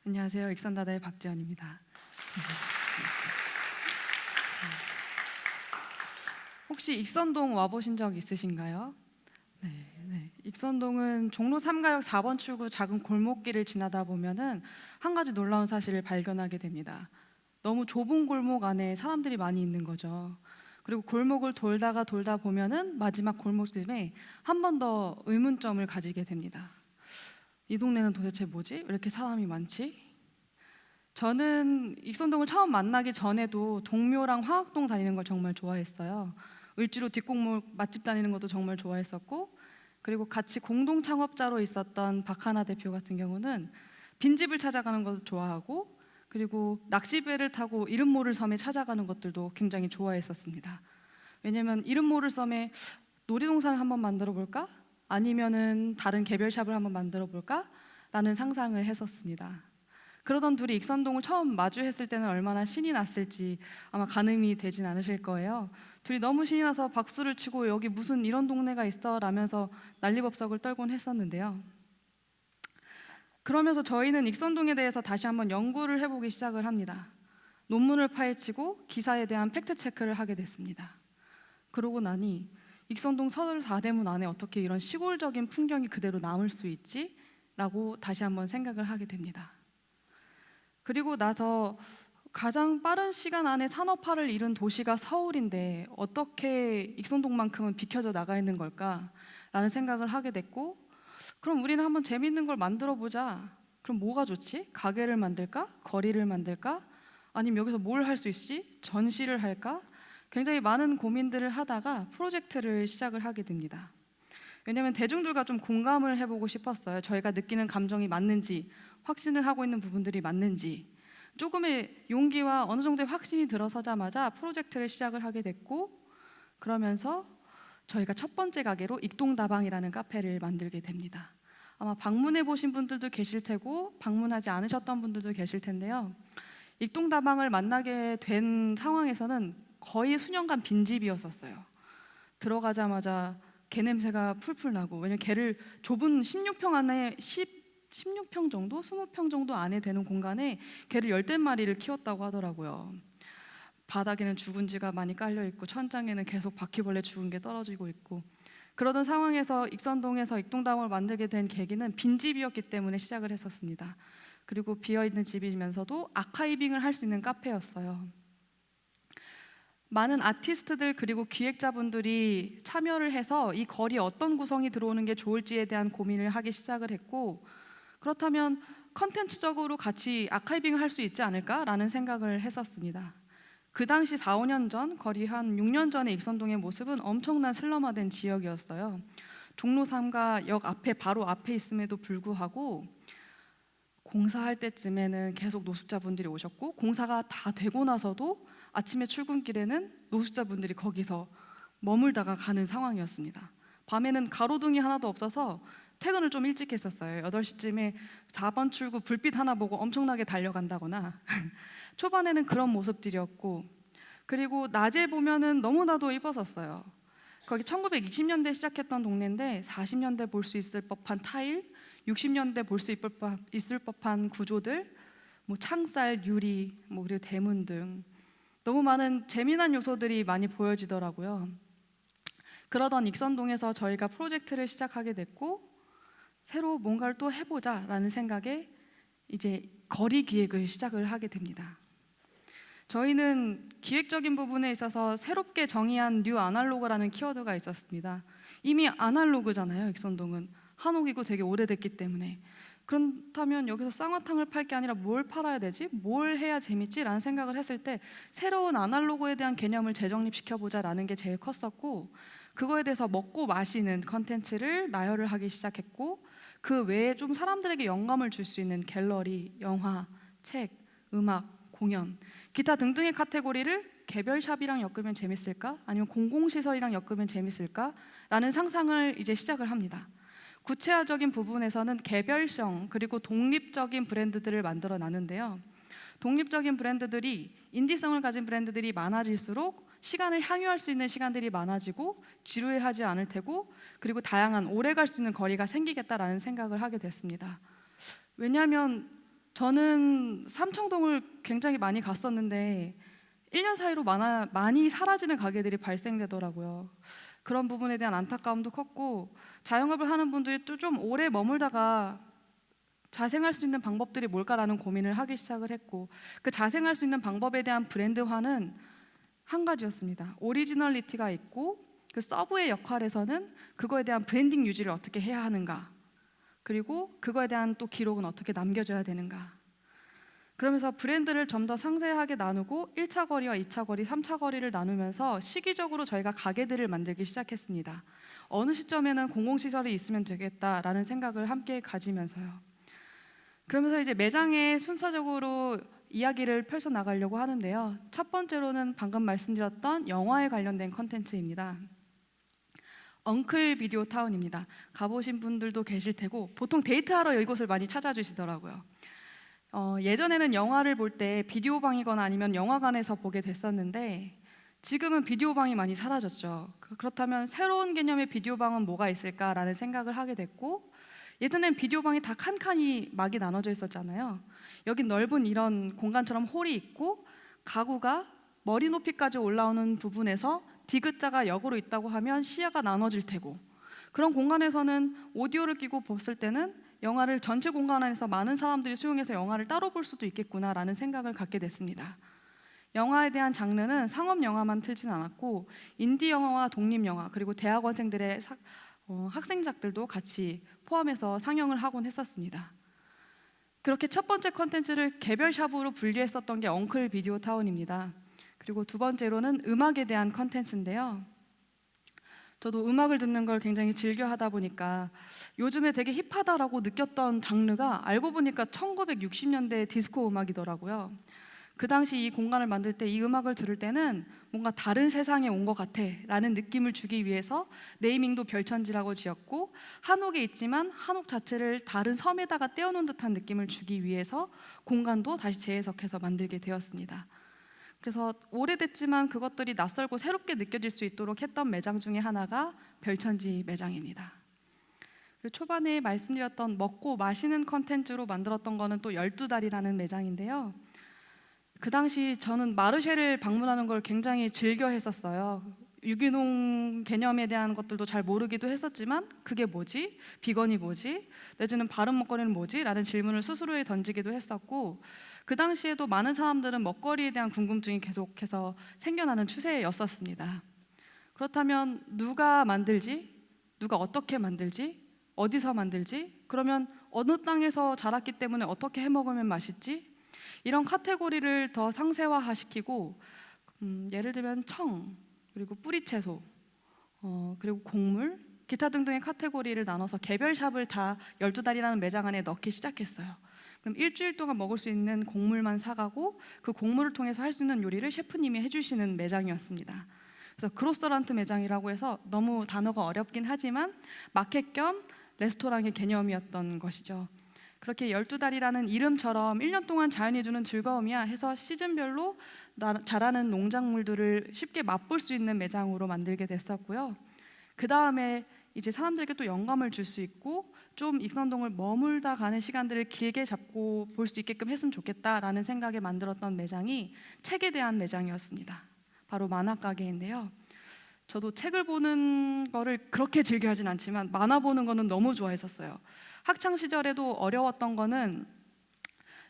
안녕하세요. 익선다다의 박지연입니다. 혹시 익선동 와보신 적 있으신가요? 네. 익선동은 종로 3가역 4번 출구 작은 골목길을 지나다 보면은 한 가지 놀라운 사실을 발견하게 됩니다. 너무 좁은 골목 안에 사람들이 많이 있는 거죠. 그리고 골목을 돌다 보면은 마지막 골목쯤에 한 번 더 의문점을 가지게 됩니다. 이 동네는 도대체 뭐지? 왜 이렇게 사람이 많지? 저는 익선동을 처음 만나기 전에도 동묘랑 화학동 다니는 걸 정말 좋아했어요. 을지로 뒷골목 맛집 다니는 것도 정말 좋아했었고, 그리고 같이 공동 창업자로 있었던 박하나 대표 같은 경우는 빈집을 찾아가는 것도 좋아하고, 그리고 낚시배를 타고 이름 모를 섬에 찾아가는 것들도 굉장히 좋아했었습니다. 왜냐면 이름 모를 섬에 놀이동산을 한번 만들어 볼까? 아니면은 다른 개별샵을 한번 만들어 볼까? 라는 상상을 했었습니다. 그러던 둘이 익선동을 처음 마주했을 때는 얼마나 신이 났을지 아마 가늠이 되진 않으실 거예요. 둘이 너무 신이 나서 박수를 치고 여기 무슨 이런 동네가 있어 라면서 난리법석을 떨곤 했었는데요. 그러면서 저희는 익선동에 대해서 다시 한번 연구를 해보기 시작을 합니다. 논문을 파헤치고 기사에 대한 팩트 체크를 하게 됐습니다. 그러고 나니 익선동 서울사대문 안에 어떻게 이런 시골적인 풍경이 그대로 남을 수 있지? 라고 다시 한번 생각을 하게 됩니다. 그리고 나서 가장 빠른 시간 안에 산업화를 이룬 도시가 서울인데 어떻게 익선동만큼은 비켜져 나가 있는 걸까? 라는 생각을 하게 됐고, 그럼 우리는 한번 재밌는 걸 만들어 보자. 그럼 뭐가 좋지? 가게를 만들까? 거리를 만들까? 아니면 여기서 뭘 할 수 있지? 전시를 할까? 굉장히 많은 고민들을 하다가 프로젝트를 시작을 하게 됩니다. 왜냐하면 대중들과 좀 공감을 해보고 싶었어요. 저희가 느끼는 감정이 맞는지, 확신을 하고 있는 부분들이 맞는지, 조금의 용기와 어느 정도의 확신이 들어서자마자 프로젝트를 시작을 하게 됐고, 그러면서 저희가 첫 번째 가게로 익동다방이라는 카페를 만들게 됩니다. 아마 방문해 보신 분들도 계실 테고 방문하지 않으셨던 분들도 계실 텐데요. 익동다방을 만나게 된 상황에서는 거의 수년간 빈집이었었어요. 들어가자마자 개 냄새가 풀풀 나고, 왜냐면 개를 좁은 16평 안에 16평 정도, 20평 정도 안에 되는 공간에 개를 10마리를 키웠다고 하더라고요. 바닥에는 죽은지가 많이 깔려 있고 천장에는 계속 바퀴벌레 죽은 게 떨어지고 있고, 그러던 상황에서 익선동에서 익동다방을 만들게 된 계기는 빈집이었기 때문에 시작을 했었습니다. 그리고 비어있는 집이면서도 아카이빙을 할 수 있는 카페였어요. 많은 아티스트들 그리고 기획자분들이 참여를 해서 이 거리에 어떤 구성이 들어오는 게 좋을지에 대한 고민을 하기 시작을 했고, 그렇다면 컨텐츠적으로 같이 아카이빙을 할 수 있지 않을까라는 생각을 했었습니다. 그 당시 4, 5년 전, 거리 한 6년 전의 익선동의 모습은 엄청난 슬럼화된 지역이었어요. 종로 3가 역 앞에 바로 앞에 있음에도 불구하고 공사할 때쯤에는 계속 노숙자분들이 오셨고, 공사가 다 되고 나서도 아침에 출근길에는 노숙자분들이 거기서 머물다가 가는 상황이었습니다. 밤에는 가로등이 하나도 없어서 퇴근을 좀 일찍 했었어요. 8시쯤에 4번 출구 불빛 하나 보고 엄청나게 달려간다거나 초반에는 그런 모습들이었고, 그리고 낮에 보면은 너무나도 이뻤었어요. 거기 1920년대 시작했던 동네인데 40년대 볼 수 있을 법한 타일, 60년대 볼 수 있을 법한 구조들, 뭐 창살, 유리, 뭐 그리고 대문 등 너무 많은 재미난 요소들이 많이 보여지더라고요. 그러던 익선동에서 저희가 프로젝트를 시작하게 됐고, 새로 뭔가를 또 해보자라는 생각에 이제 거리 기획을 시작을 하게 됩니다. 저희는 기획적인 부분에 있어서 새롭게 정의한 뉴 아날로그라는 키워드가 있었습니다. 이미 아날로그잖아요, 익선동은. 한옥이고 되게 오래됐기 때문에. 그렇다면 여기서 쌍화탕을 팔 게 아니라 뭘 팔아야 되지? 뭘 해야 재밌지? 라는 생각을 했을 때 새로운 아날로그에 대한 개념을 재정립시켜보자라는 게 제일 컸었고, 그거에 대해서 먹고 마시는 컨텐츠를 나열을 하기 시작했고, 그 외에 좀 사람들에게 영감을 줄 수 있는 갤러리, 영화, 책, 음악, 공연, 기타 등등의 카테고리를 개별샵이랑 엮으면 재밌을까? 아니면 공공시설이랑 엮으면 재밌을까? 라는 상상을 이제 시작을 합니다. 구체화적인 부분에서는 개별성 그리고 독립적인 브랜드들을 만들어 나는데요. 독립적인 브랜드들이, 인디성을 가진 브랜드들이 많아질수록 시간을 향유할 수 있는 시간들이 많아지고 지루해하지 않을 테고, 그리고 다양한 오래 갈 수 있는 거리가 생기겠다라는 생각을 하게 됐습니다. 왜냐하면 저는 삼청동을 굉장히 많이 갔었는데 1년 사이로 많이 사라지는 가게들이 발생되더라고요. 그런 부분에 대한 안타까움도 컸고, 자영업을 하는 분들이 또 좀 오래 머물다가 자생할 수 있는 방법들이 뭘까라는 고민을 하기 시작을 했고, 그 자생할 수 있는 방법에 대한 브랜드화는 한 가지였습니다. 오리지널리티가 있고, 그 서브의 역할에서는 그거에 대한 브랜딩 유지를 어떻게 해야 하는가, 그리고 그거에 대한 또 기록은 어떻게 남겨줘야 되는가. 그러면서 브랜드를 좀 더 상세하게 나누고 1차 거리와 2차 거리, 3차 거리를 나누면서 시기적으로 저희가 가게들을 만들기 시작했습니다. 어느 시점에는 공공시설이 있으면 되겠다라는 생각을 함께 가지면서요. 그러면서 이제 매장에 순서적으로 이야기를 펼쳐나가려고 하는데요. 첫 번째로는 방금 말씀드렸던 영화에 관련된 컨텐츠입니다. 엉클 비디오 타운입니다. 가보신 분들도 계실 테고 보통 데이트하러 이곳을 많이 찾아주시더라고요. 예전에는 영화를 볼 때 비디오 방이거나 아니면 영화관에서 보게 됐었는데 지금은 비디오 방이 많이 사라졌죠. 그렇다면 새로운 개념의 비디오 방은 뭐가 있을까라는 생각을 하게 됐고, 예전엔 비디오 방이 다 칸칸이 막이 나눠져 있었잖아요. 여긴 넓은 이런 공간처럼 홀이 있고 가구가 머리 높이까지 올라오는 부분에서 디귿자가 역으로 있다고 하면 시야가 나눠질 테고, 그런 공간에서는 오디오를 끼고 봤을 때는 영화를 전체 공간 안에서 많은 사람들이 수용해서 영화를 따로 볼 수도 있겠구나라는 생각을 갖게 됐습니다. 영화에 대한 장르는 상업 영화만 틀진 않았고 인디 영화와 독립 영화, 그리고 대학원생들의 학생작들도 같이 포함해서 상영을 하곤 했었습니다. 그렇게 첫 번째 컨텐츠를 개별 샵으로 분리했었던 게 엉클 비디오 타운입니다. 그리고 두 번째로는 음악에 대한 컨텐츠인데요. 저도 음악을 듣는 걸 굉장히 즐겨 하다 보니까 요즘에 되게 힙하다라고 느꼈던 장르가 알고 보니까 1960년대 디스코 음악이더라고요. 그 당시 이 공간을 만들 때 이 음악을 들을 때는 뭔가 다른 세상에 온 것 같아 라는 느낌을 주기 위해서 네이밍도 별천지라고 지었고, 한옥에 있지만 한옥 자체를 다른 섬에다가 떼어놓은 듯한 느낌을 주기 위해서 공간도 다시 재해석해서 만들게 되었습니다. 그래서 오래됐지만 그것들이 낯설고 새롭게 느껴질 수 있도록 했던 매장 중에 하나가 별천지 매장입니다. 그리고 초반에 말씀드렸던 먹고 마시는 컨텐츠로 만들었던 거는 또 12달이라는 매장인데요. 그 당시 저는 마르쉐를 방문하는 걸 굉장히 즐겨 했었어요. 유기농 개념에 대한 것들도 잘 모르기도 했었지만 그게 뭐지? 비건이 뭐지? 내지는 바른 먹거리는 뭐지? 라는 질문을 스스로에 던지기도 했었고, 그 당시에도 많은 사람들은 먹거리에 대한 궁금증이 계속해서 생겨나는 추세였었습니다. 그렇다면 누가 만들지? 누가 어떻게 만들지? 어디서 만들지? 그러면 어느 땅에서 자랐기 때문에 어떻게 해 먹으면 맛있지? 이런 카테고리를 더 상세화시키고 예를 들면 청, 그리고 뿌리채소, 그리고 곡물, 기타 등등의 카테고리를 나눠서 개별 샵을 다 12달이라는 매장 안에 넣기 시작했어요. 그럼 일주일 동안 먹을 수 있는 곡물만 사가고 그 곡물을 통해서 할 수 있는 요리를 셰프님이 해주시는 매장이었습니다. 그래서 그로서란트 매장이라고 해서 너무 단어가 어렵긴 하지만 마켓 겸 레스토랑의 개념이었던 것이죠. 그렇게 12달이라는 이름처럼 1년 동안 자연이 주는 즐거움이야 해서 시즌별로 자라는 농작물들을 쉽게 맛볼 수 있는 매장으로 만들게 됐었고요. 그 다음에 이제 사람들에게 또 영감을 줄 수 있고 좀 익선동을 머물다 가는 시간들을 길게 잡고 볼 수 있게끔 했으면 좋겠다라는 생각에 만들었던 매장이 책에 대한 매장이었습니다. 바로 만화 가게인데요. 저도 책을 보는 거를 그렇게 즐겨 하진 않지만 만화 보는 거는 너무 좋아했었어요. 학창 시절에도 어려웠던 거는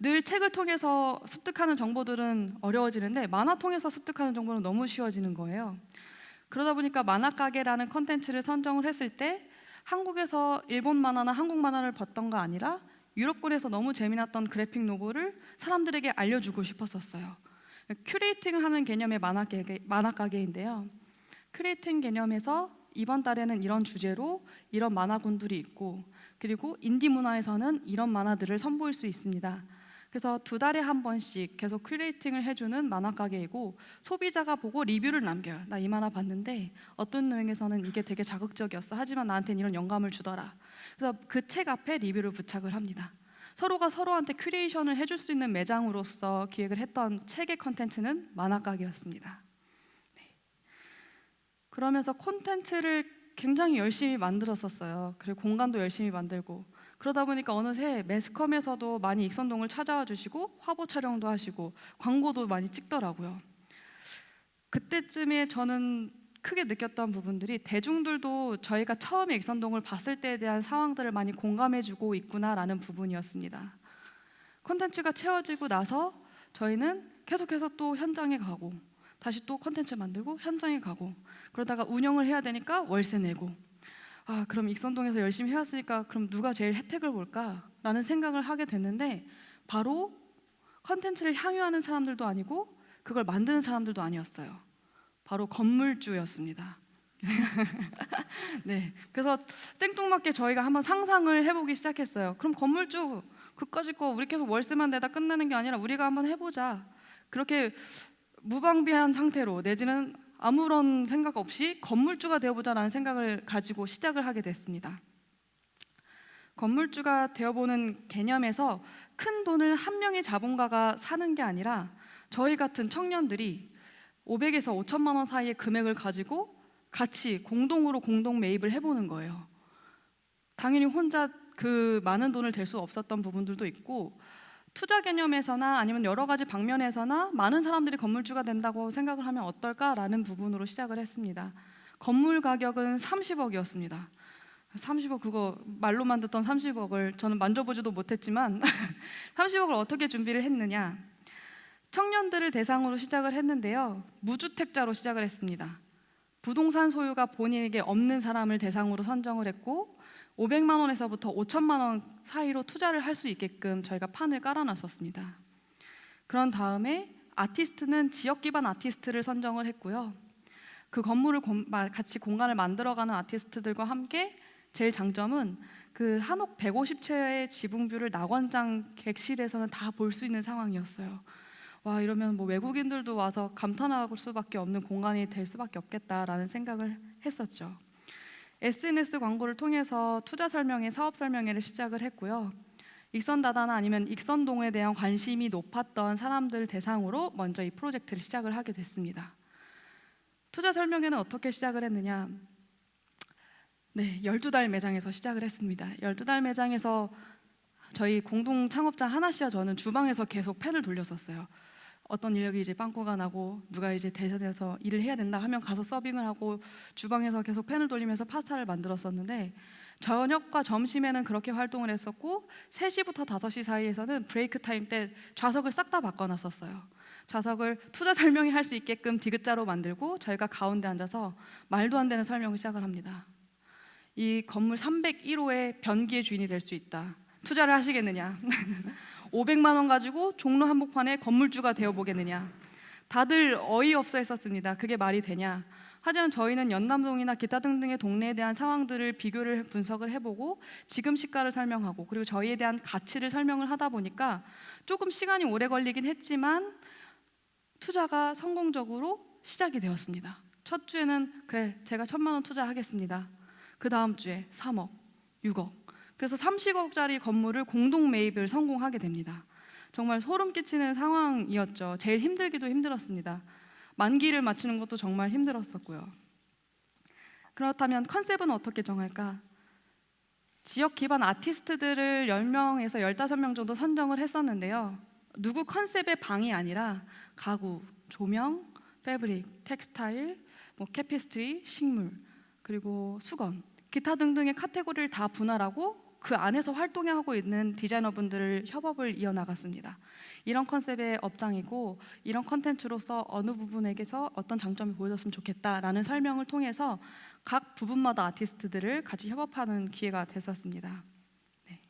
늘 책을 통해서 습득하는 정보들은 어려워지는데 만화 통해서 습득하는 정보는 너무 쉬워지는 거예요. 그러다 보니까 만화 가게라는 컨텐츠를 선정을 했을 때 한국에서 일본 만화나 한국 만화를 봤던가 아니라 유럽권에서 너무 재미났던 그래픽 노블을 사람들에게 알려주고 싶었었어요. 큐레이팅 하는 개념의 만화 가게인데요. 큐레이팅 개념에서 이번 달에는 이런 주제로 이런 만화군들이 있고, 그리고 인디 문화에서는 이런 만화들을 선보일 수 있습니다. 그래서 2달에 한 번씩 계속 큐레이팅을 해주는 만화 가게이고, 소비자가 보고 리뷰를 남겨요. 나 이 만화 봤는데 어떤 내용에서는 이게 되게 자극적이었어. 하지만 나한테는 이런 영감을 주더라. 그래서 그 책 앞에 리뷰를 부착을 합니다. 서로가 서로한테 큐레이션을 해줄 수 있는 매장으로서 기획을 했던 책의 컨텐츠는 만화 가게였습니다. 그러면서 콘텐츠를 굉장히 열심히 만들었었어요. 그리고 공간도 열심히 만들고, 그러다 보니까 어느새 매스컴에서도 많이 익선동을 찾아와 주시고 화보 촬영도 하시고 광고도 많이 찍더라고요. 그때쯤에 저는 크게 느꼈던 부분들이 대중들도 저희가 처음에 익선동을 봤을 때에 대한 상황들을 많이 공감해주고 있구나라는 부분이었습니다. 콘텐츠가 채워지고 나서 저희는 계속해서 또 현장에 가고 다시 또 콘텐츠 만들고 현장에 가고 그러다가 운영을 해야 되니까 월세 내고 그럼 익선동에서 열심히 해왔으니까 그럼 누가 제일 혜택을 볼까라는 생각을 하게 됐는데 바로 콘텐츠를 향유하는 사람들도 아니고 그걸 만드는 사람들도 아니었어요. 바로 건물주였습니다. 네, 그래서 생뚱맞게 저희가 한번 상상을 해보기 시작했어요. 그럼 건물주 그까짓 거 우리 계속 월세만 내다 끝나는 게 아니라 우리가 한번 해보자. 그렇게 무방비한 상태로 내지는 아무런 생각 없이 건물주가 되어보자라는 생각을 가지고 시작을 하게 됐습니다. 건물주가 되어보는 개념에서 큰 돈을 한 명의 자본가가 사는 게 아니라 저희 같은 청년들이 500에서 5천만 원 사이의 금액을 가지고 같이 공동으로 공동 매입을 해보는 거예요. 당연히 혼자 그 많은 돈을 댈 수 없었던 부분들도 있고 투자 개념에서나 아니면 여러 가지 방면에서나 많은 사람들이 건물주가 된다고 생각을 하면 어떨까라는 부분으로 시작을 했습니다. 건물 가격은 30억이었습니다. 30억 그거 말로만 듣던 30억을 저는 만져보지도 못했지만 30억을 어떻게 준비를 했느냐, 청년들을 대상으로 시작을 했는데요, 무주택자로 시작을 했습니다. 부동산 소유가 본인에게 없는 사람을 대상으로 선정을 했고 500만 원에서부터 5천만 원 사이로 투자를 할 수 있게끔 저희가 판을 깔아놨었습니다. 그런 다음에 아티스트는 지역 기반 아티스트를 선정을 했고요. 그 건물을 같이 공간을 만들어가는 아티스트들과 함께 제일 장점은 그 한옥 150채의 지붕뷰를 낙원장 객실에서는 다 볼 수 있는 상황이었어요. 와, 이러면 뭐 외국인들도 와서 감탄할 수밖에 없는 공간이 될 수밖에 없겠다라는 생각을 했었죠. SNS 광고를 통해서 투자 설명회, 사업 설명회를 시작을 했고요. 익선다다나 아니면 익선동에 대한 관심이 높았던 사람들 대상으로 먼저 이 프로젝트를 시작을 하게 됐습니다. 투자 설명회는 어떻게 시작을 했느냐? 네, 12달 매장에서 시작을 했습니다. 12달 매장에서 저희 공동 창업자 하나 씨와 저는 주방에서 계속 펜을 돌렸었어요. 어떤 인력이 이제 빵꾸가 나고 누가 이제 대전에서 일을 해야 된다 하면 가서 서빙을 하고 주방에서 계속 펜을 돌리면서 파스타를 만들었었는데 저녁과 점심에는 그렇게 활동을 했었고 3시부터 5시 사이에서는 브레이크 타임 때 좌석을 싹 다 바꿔놨었어요. 좌석을 투자 설명회 할 수 있게끔 디귿자로 만들고 저희가 가운데 앉아서 말도 안 되는 설명을 시작을 합니다. 이 건물 301호의 변기의 주인이 될 수 있다. 투자를 하시겠느냐? 500만 원 가지고 종로 한복판에 건물주가 되어보겠느냐? 다들 어이없어 했었습니다. 그게 말이 되냐? 하지만 저희는 연남동이나 기타 등등의 동네에 대한 상황들을 비교를 분석을 해보고 지금 시가를 설명하고 그리고 저희에 대한 가치를 설명을 하다 보니까 조금 시간이 오래 걸리긴 했지만 투자가 성공적으로 시작이 되었습니다. 첫 주에는 그래 제가 1,000만 원 투자하겠습니다. 그 다음 주에 3억, 6억, 그래서 30억짜리 건물을 공동 매입을 성공하게 됩니다. 정말 소름 끼치는 상황이었죠. 제일 힘들기도 힘들었습니다. 만기를 맞추는 것도 정말 힘들었었고요. 그렇다면 컨셉은 어떻게 정할까? 지역 기반 아티스트들을 10명에서 15명 정도 선정을 했었는데요. 누구 컨셉의 방이 아니라 가구, 조명, 패브릭, 텍스타일, 캐피스트리, 식물, 그리고 수건, 기타 등등의 카테고리를 다 분할하고 그 안에서 활동하고 있는 디자이너분들을 협업을 이어나갔습니다. 이런 컨셉의 업장이고 이런 컨텐츠로서 어느 부분에게서 어떤 장점이 보여졌으면 좋겠다라는 설명을 통해서 각 부분마다 아티스트들을 같이 협업하는 기회가 됐었습니다. 네.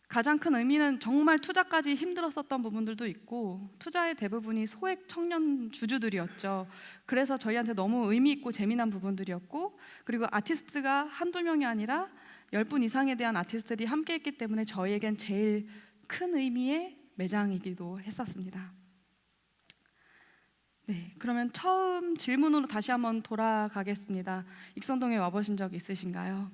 가장 큰 의미는 정말 투자까지 힘들었었던 부분들도 있고 투자의 대부분이 소액 청년 주주들이었죠. 그래서 저희한테 너무 의미 있고 재미난 부분들이었고 그리고 아티스트가 한두 명이 아니라 10분 이상에 대한 아티스트들이 함께 했기 때문에 저희에겐 제일 큰 의미의 매장이기도 했었습니다. 네, 그러면 처음 질문으로 다시 한번 돌아가겠습니다. 익선동에 와보신 적 있으신가요?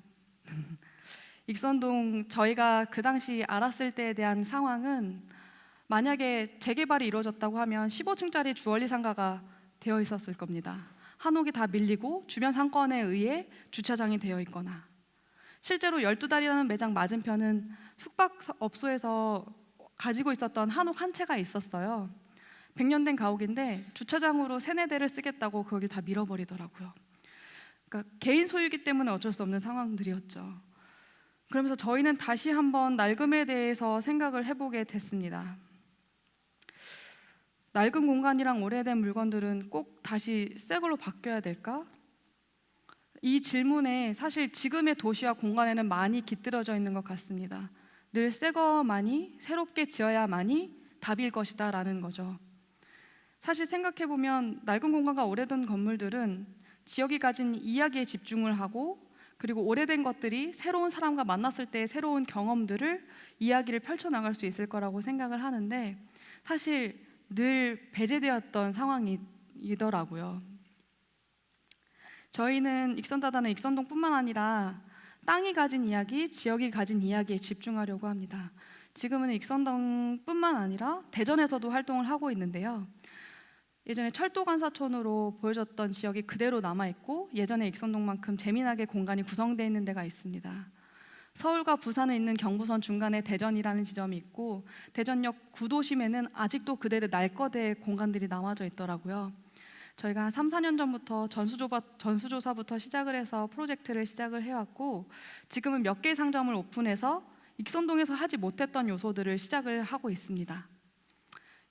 익선동 저희가 그 당시 알았을 때에 대한 상황은 만약에 재개발이 이루어졌다고 하면 15층짜리 주얼리 상가가 되어 있었을 겁니다. 한옥이 다 밀리고 주변 상권에 의해 주차장이 되어 있거나 실제로 12달이라는 매장 맞은편은 숙박업소에서 가지고 있었던 한옥 한 채가 있었어요. 100년 된 가옥인데 주차장으로 3-4대를 쓰겠다고 거길 다 밀어버리더라고요. 그러니까 개인 소유이기 때문에 어쩔 수 없는 상황들이었죠. 그러면서 저희는 다시 한번 낡음에 대해서 생각을 해보게 됐습니다. 낡은 공간이랑 오래된 물건들은 꼭 다시 새 걸로 바뀌어야 될까? 이 질문에 사실 지금의 도시와 공간에는 많이 깃들어져 있는 것 같습니다. 늘 새 거만이 새롭게 지어야만이 답일 것이다 라는 거죠. 사실 생각해보면 낡은 공간과 오래된 건물들은 지역이 가진 이야기에 집중을 하고, 그리고 오래된 것들이 새로운 사람과 만났을 때의 새로운 경험들을 이야기를 펼쳐나갈 수 있을 거라고 생각을 하는데, 사실 늘 배제되었던 상황이더라고요. 저희는 익선다단은 익선동뿐만 아니라 땅이 가진 이야기, 지역이 가진 이야기에 집중하려고 합니다. 지금은 익선동뿐만 아니라 대전에서도 활동을 하고 있는데요. 예전에 철도간사촌으로 보여졌던 지역이 그대로 남아있고, 예전에 익선동만큼 재미나게 공간이 구성되어 있는 데가 있습니다. 서울과 부산에 있는 경부선 중간에 대전이라는 지점이 있고, 대전역 구도심에는 아직도 그대로 날거대 공간들이 남아져 있더라고요. 저희가 한 3-4년 전부터 전수조사부터 시작을 해서 프로젝트를 시작을 해왔고, 지금은 몇 개의 상점을 오픈해서 익선동에서 하지 못했던 요소들을 시작을 하고 있습니다.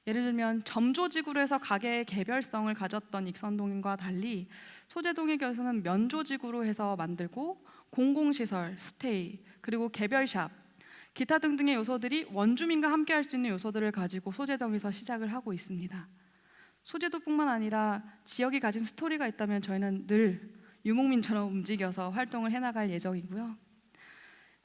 예를 들면 점조지구로 해서 가게의 개별성을 가졌던 익선동과 달리 소재동의 경우에는 면조지구로 해서 만들고, 공공시설, 스테이, 그리고 개별샵, 기타 등등의 요소들이 원주민과 함께 할 수 있는 요소들을 가지고 소재동에서 시작을 하고 있습니다. 소재도뿐만 아니라 지역이 가진 스토리가 있다면 저희는 늘 유목민처럼 움직여서 활동을 해나갈 예정이고요.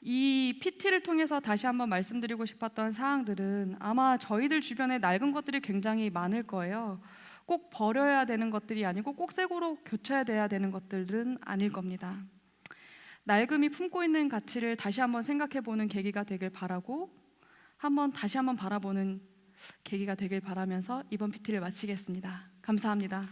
이 PT를 통해서 다시 한번 말씀드리고 싶었던 사항들은 아마 저희들 주변에 낡은 것들이 굉장히 많을 거예요. 꼭 버려야 되는 것들이 아니고 꼭 새거로 교체해야 되는 것들은 아닐 겁니다. 낡음이 품고 있는 가치를 다시 한번 생각해보는 계기가 되길 바라고, 다시 한번 바라보는 계기가 되길 바라면서 이번 PT를 마치겠습니다. 감사합니다.